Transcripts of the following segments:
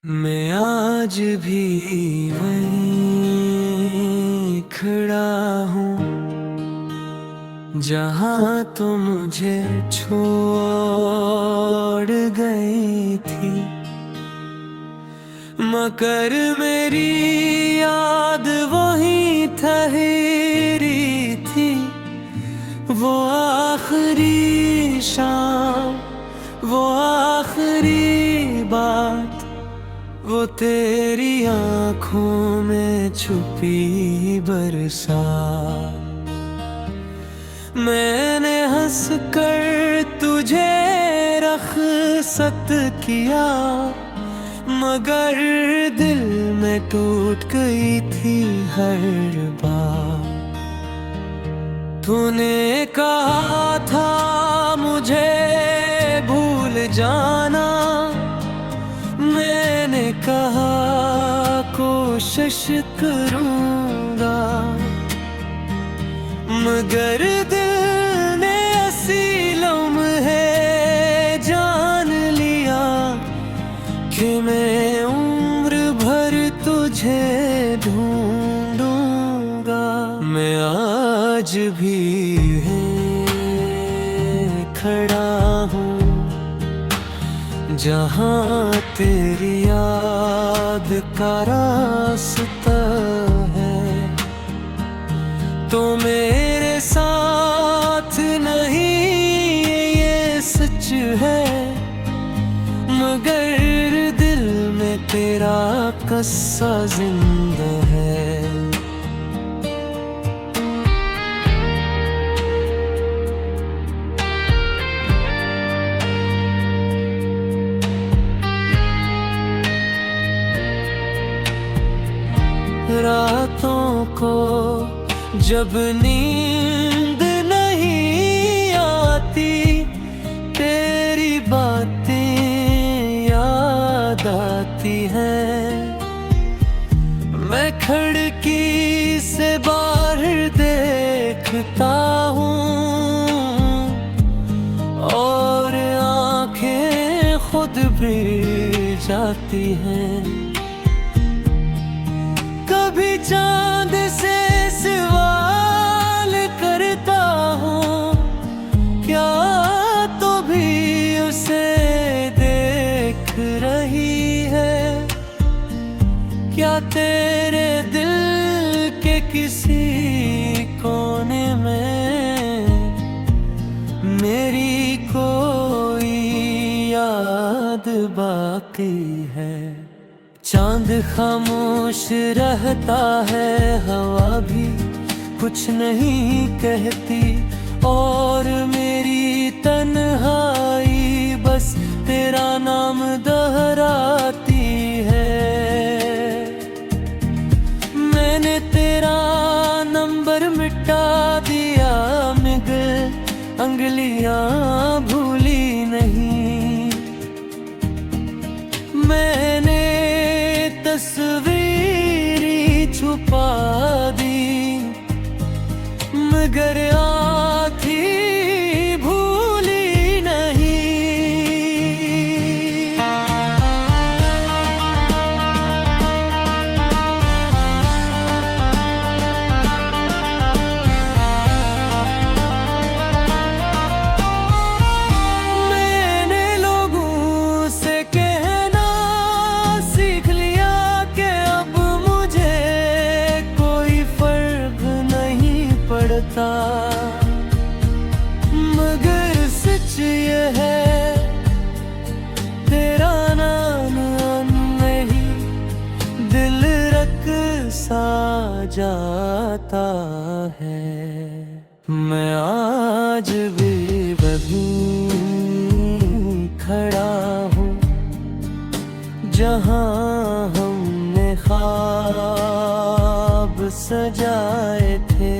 मैं आज भी वहीं खड़ा हूँ जहाँ तुम मुझे छोड़ गई थी, मगर मेरी याद वहीं ठहरी थी। वो आखिरी शाम, वो आखिरी बात, वो तेरी आँखों में छुपी बरसात। मैंने हंसकर तुझे रख़्सत किया, मगर दिल में टूट गई थी हर बार। तूने कहा था मुझे भूल जाना, मैंने कहा कोशिश करूँगा, मगर दिल ने ऐसी लम्हे जान लिया कि मैं उम्र भर तुझे ढूंढूंगा। मैं आज भी खड़ा हूँ जहाँ तेरी याद का रास्ता है। तो मेरे साथ नहीं ये सच है, मगर दिल में तेरा किस्सा जिंदा है। रातों को जब नींद नहीं आती, तेरी बातें याद आती हैं। मैं खिड़की से बाहर देखता हूँ और आंखें खुद भी जाती हैं। कभी चांद से सवाल करता हूँ, क्या तो भी उसे देख रही है? क्या तेरे दिल के किसी कोने में मेरी कोई याद बाकी है? चांद खामोश रहता है, हवा भी कुछ नहीं कहती, और मेरी तन्हाई बस तेरा नाम दोहराती है। मैंने तेरा नंबर मिटा दिया, मगर अंगलियां भूली नहीं। मैंने तस्वीरी छुपा दी, मगर आँखें भूली नहीं। मैंने लोगों से कहना सीख लिया कि अब मुझे कोई फर्क नहीं पड़ता, मगर सच ये है तेरा नाम नहीं दिल रख सा जाता है। मैं आज भी वहीं खड़ा हूँ जहाँ हमने ख्वाब सजाए थे,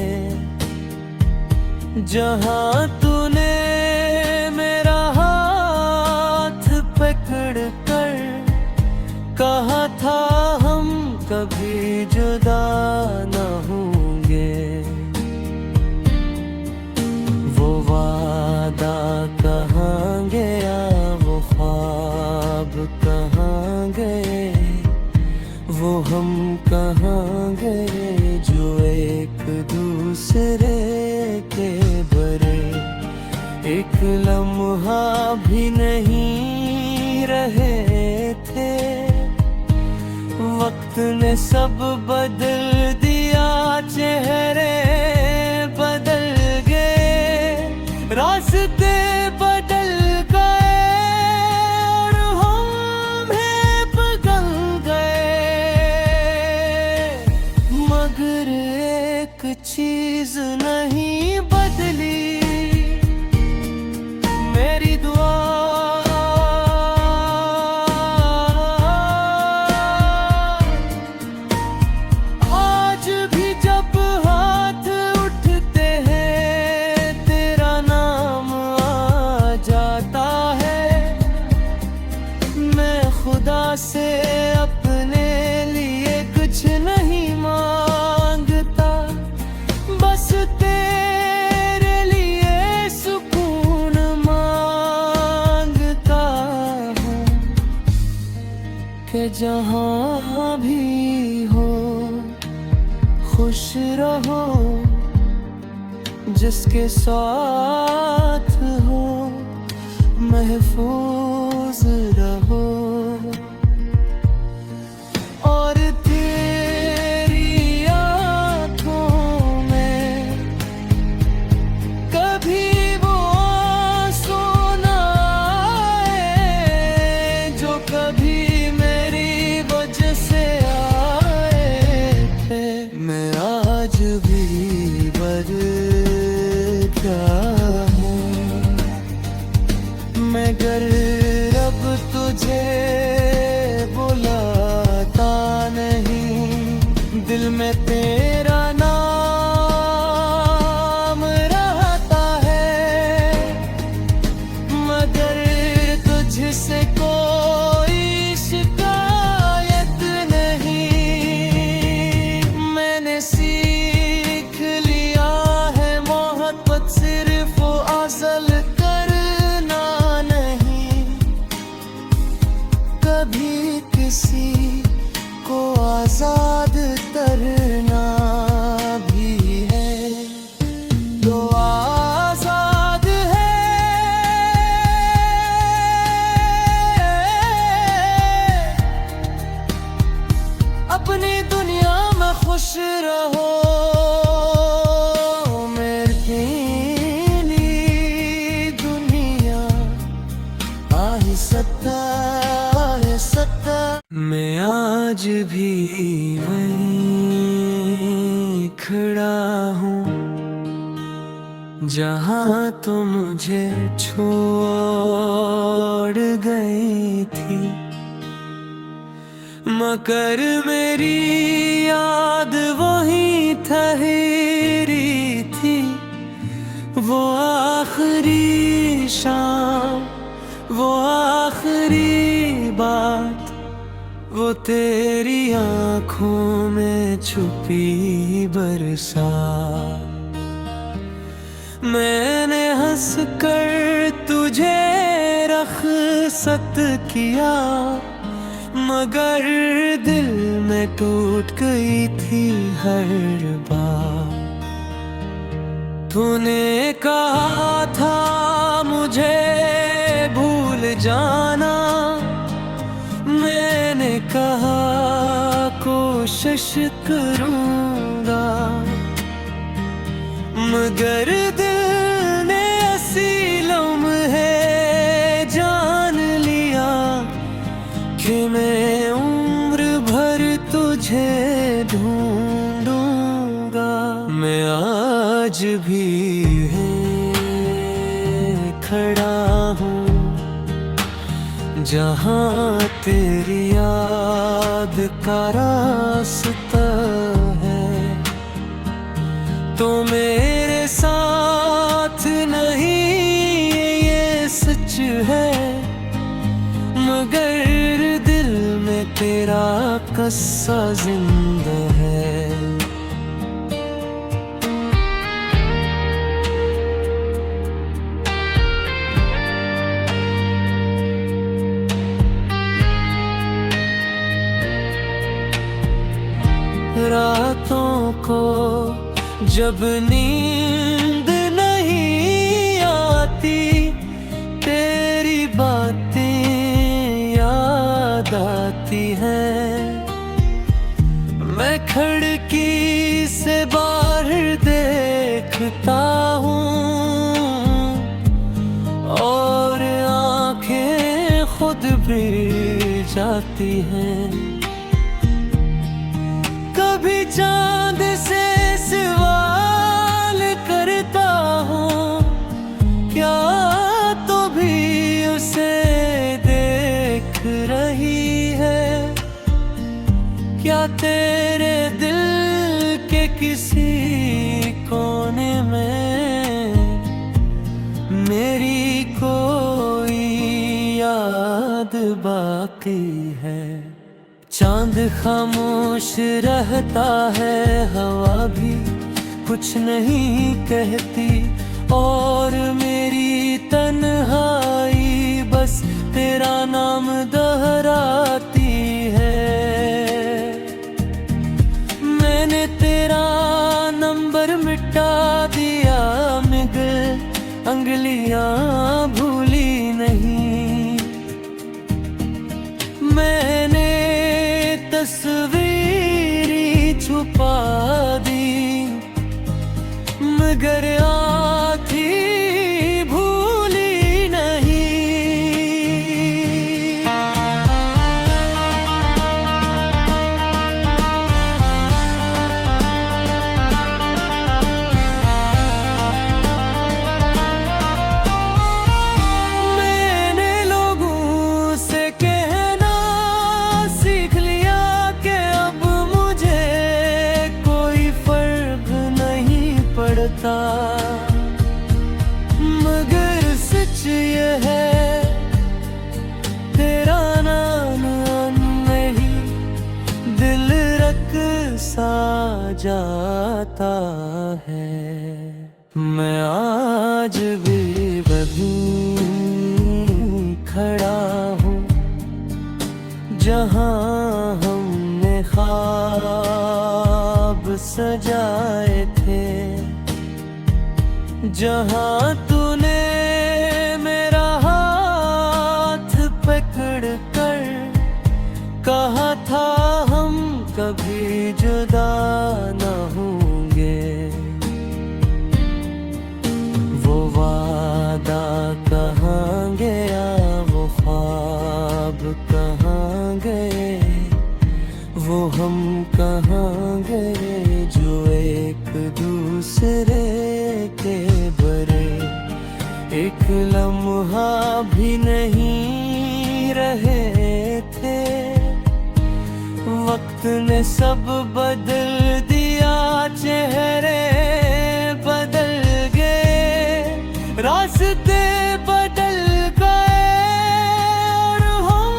जहाँ तूने मेरा हाथ पकड़ कर कहा था हम कभी जुदा न होंगे। वो वादा कहाँ गया, वो ख्वाब कहाँ गए? वो हम कहाँ गए जो एक दूसरे के बरे, एक लम्हा भी नहीं रहे थे। वक्त ने सब बदल दिया, चेहरे बदल गए, रास्ते बदल गए और हम भी बदल गए। मगर एक चीज नहीं बदली, मेरी दुआ। आज भी जब हाथ उठते हैं तेरा नाम आ जाता है। मैं खुदा से अपने लिए कुछ नहीं मांगता, बस तेरे लिए सुकून मांगता हूँ कि जहाँ भी हो खुश रहो, जिसके साथ हो महफूज रहो। और तेरी आँखों में कभी वो आंसू ना आए जो कभी मेरी वजह से आए थे। मैं आज भी बदला हूँ, मगर अब तुझे बुलाता नहीं। दिल में तेरा नाम रहता है, मगर तुझसे कोई शिकायत नहीं। मैंने सीख लिया है मोहब्बत सिर्फ अज़ल करना नहीं, कभी किसी को आजाद करना भी है। तो आजाद है अपनी दुनिया में खुश रहो। मेरी दुनिया आहिस्ता आहिस्ता। मैं आज भी वहीं खड़ा हूँ जहाँ तुम मुझे छोड़ गई थी, मगर मेरी याद वहीं ठहरी थी। वो आखिरी शाम, वो आखिरी बात, वो तेरी आँखों में छुपी बरसात। मैंने हंस कर तुझे रख़्सत किया, मगर दिल में टूट गई थी हर बार। तूने कहा था मुझे भूल जाना, मैंने कहा कोशिश करूँगा, मगर दिल ने ऐसी लम्हे जान लिया कि मैं उम्र भर तुझे ढूंढूंगा। मैं आज भी खड़ा हूँ जहाँ तेरी याद का रास्ता है। तो मेरे साथ नहीं ये सच है, मगर दिल में तेरा कस्सा जिंदा है। रातों को जब नींद नहीं आती, तेरी बातें याद आती हैं। मैं खिड़की से बाहर देखता हूँ और आंखें खुद भी जाती हैं। कभी चांद से सवाल करता हूँ, क्या तो भी उसे देख रही है? क्या तेरे दिल के किसी कोने में मेरी कोई याद बाकी है? चांद खामोश रहता है, हवा भी कुछ नहीं कहती, और मेरी तन्हाई बस तेरा नाम दोहराती है। मैंने तेरा नंबर मिटा दिया मगर अंगलियां भूली नहीं। मैंने तस्वीरी छुपा दी मगर आँखें भूली नहीं। मैंने लोगों से कहना सीख लिया कि अब मुझे कोई फर्क नहीं पड़ता, मगर सच ये है तेरा नाम नहीं दिल रख सा जाता है। मैं आज भी वहीं खड़ा हूँ जहाँ हमने ख्वाब सजाए थे, जहाँ तूने मेरा हाथ पकड़ कर कहा था हम कभी जुदा न होंगे। वो वादा कहाँ गया, वो ख्वाब कहाँ गए, वो हम कहाँ गए जो एक दूसरे के बरे एक लम्हा भी नहीं रहे थे। वक्त ने सब बदल दिया, चेहरे बदल गए, रास्ते बदल गए और हम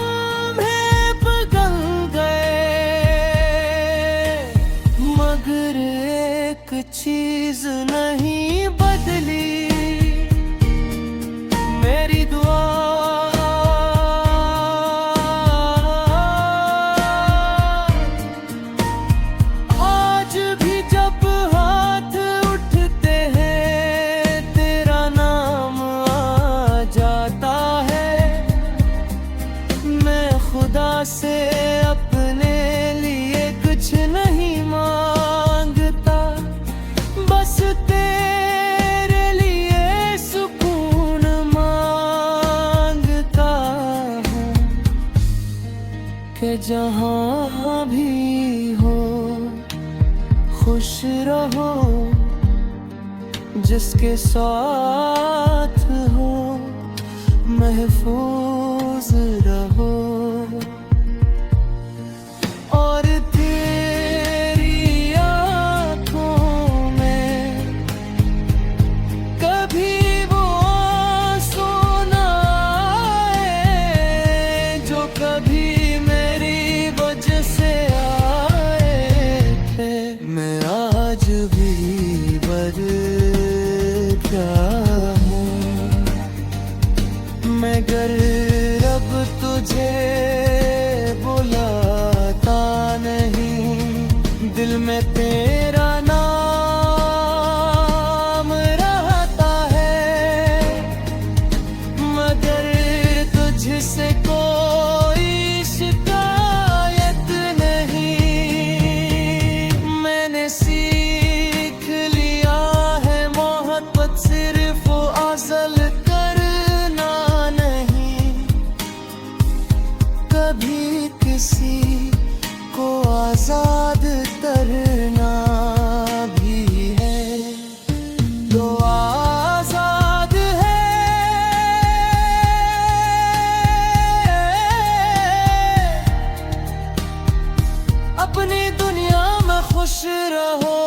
भी बदल गए, मगर एक चीज नहीं बदली, मेरी दुआ। आज भी जब हाथ उठते हैं तेरा नाम आ जाता है। मैं खुदा से अपने लिए कुछ नहीं मांगता, बस तेरे लिए सुकून मांगता हूँ कि जहाँ भी हो खुश रहो, जिसके साथ हो महफूज रहो। और तेरी आँखों में कभी वो आंसू ना आए जो कभी मेरी वजह से आए थे। मैं आज भी बदला हूँ मगर रब में तेरा नाम रहता है, मगर तुझसे कोई शिकायत नहीं। मैंने सीख लिया है मोहब्बत सिर्फ अज़ल करना नहीं, कभी किसी को आजाद करना भी है। तो आजाद है अपनी दुनिया में खुश रहो।